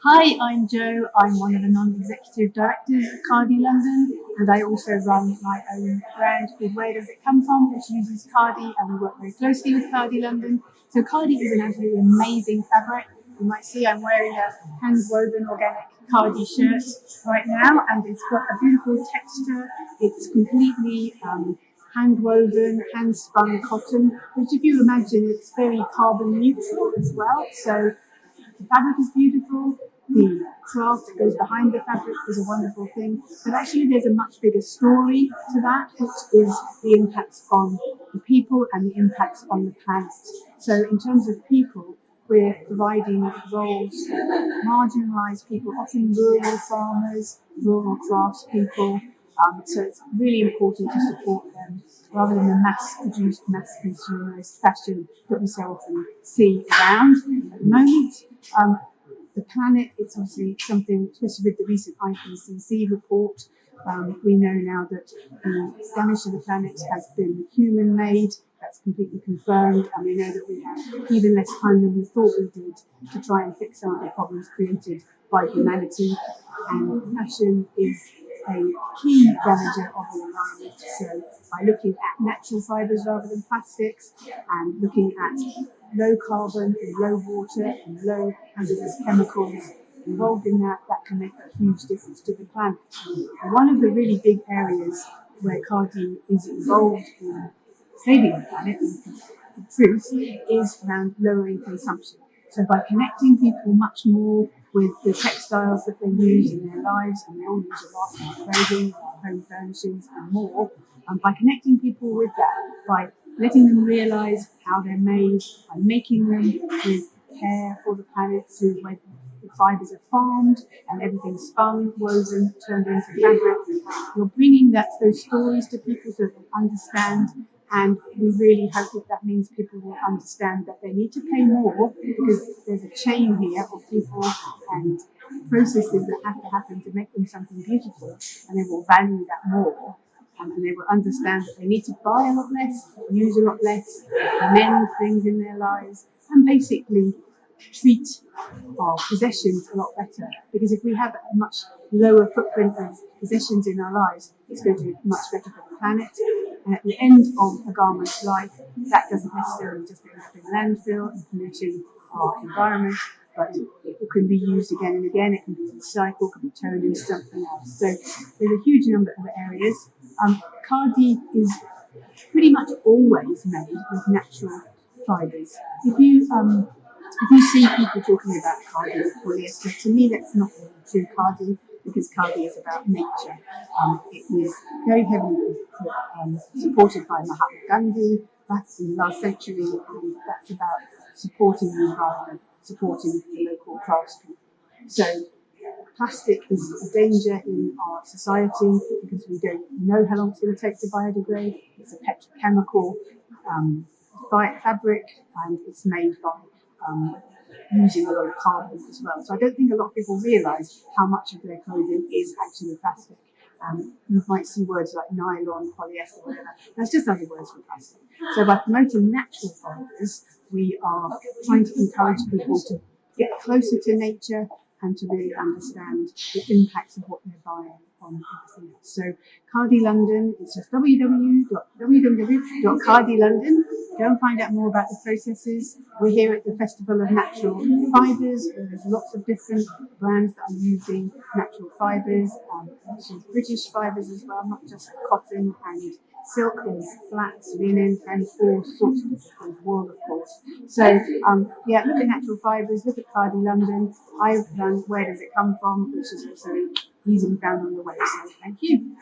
Hi, I'm Jo. I'm one of the non-executive directors of Khadi London, and I also run my own brand called Where Does It Come From, which uses Khadi, and we work very closely with Khadi London. So Khadi is an absolutely amazing fabric. You might see I'm wearing a hand-woven organic Khadi shirt right now, and it's got a beautiful texture. It's completely hand-woven, hand-spun cotton, which if you imagine, it's very carbon neutral as well. So the fabric is beautiful, the craft that goes behind the fabric is a wonderful thing, but actually there's a much bigger story to that, which is the impacts on the people and the impacts on the planet. So in terms of people, we're providing roles for marginalised people, often rural farmers, rural craftspeople. So it's really important to support them rather than the mass-produced, mass-consumerist fashion that we so often see around at the moment. The planet, it's obviously something, especially with the recent IPCC report, we know now that the damage to the planet has been human-made. That's completely confirmed, and we know that we have even less time than we thought we did to try and fix some of the problems created by humanity. And fashion is a key damager of the environment. So by looking at natural fibres rather than plastics, and looking at low carbon and low water and low hazardous chemicals involved in that, that can make a huge difference to the planet. And one of the really big areas where Khadi is involved in saving the planet, and the truth, is around lowering consumption. So by connecting people much more with the textiles that they use in their lives, and they all use a lot in clothing, home furnishings and more, and by connecting people with that, by letting them realise how they're made, by making them with care for the planet through where the fibres are farmed and everything's spun, woven, turned into fabric. You're bringing those stories to people so they understand, and we really hope that that means people will understand that they need to pay more because there's a chain here of people and processes that have to happen to make them something beautiful, and they will value that more. And they will understand that they need to buy a lot less, use a lot less, mend things in their lives, and basically treat our possessions a lot better. Because if we have a much lower footprint of possessions in our lives, it's going to be much better for the planet. And at the end of a garment's life, that doesn't necessarily just end up in landfill and polluting our environment, but it can be used again and again. It can be recycled, can be turned into something else. So there's a huge number of areas. Khadi is pretty much always made with natural fibres. If you see people talking about Khadi or polyester, to me that's not really true Khadi, because Khadi is about nature. It was very heavily supported by Mahatma Gandhi back in the last century, and that's about supporting the environment, supporting the local craftspeople. So plastic is a danger in our society because we don't know how long it's going to take to biodegrade. It's a petrochemical fabric, and it's made by using a lot of carbon as well. So I don't think a lot of people realise how much of their clothing is actually plastic. You might see words like nylon, polyester, whatever. That's just other words for plastic. So by promoting natural fibres, we are trying to encourage people to get closer to nature and to really understand the impacts of what they're buying on everything else. So Khadi London, it's just www.khadilondon. Go and find out more about the processes. We're here at the Festival of Natural Fibres, where there's lots of different brands that are using natural fibres, actually British fibres as well, not just cotton and silk. There's flax, linen, and all sorts of different wool, of course. So look at natural fibres, look at Khadi London. I've done Where Does It Come From, which is also easily found on the website. Thank you.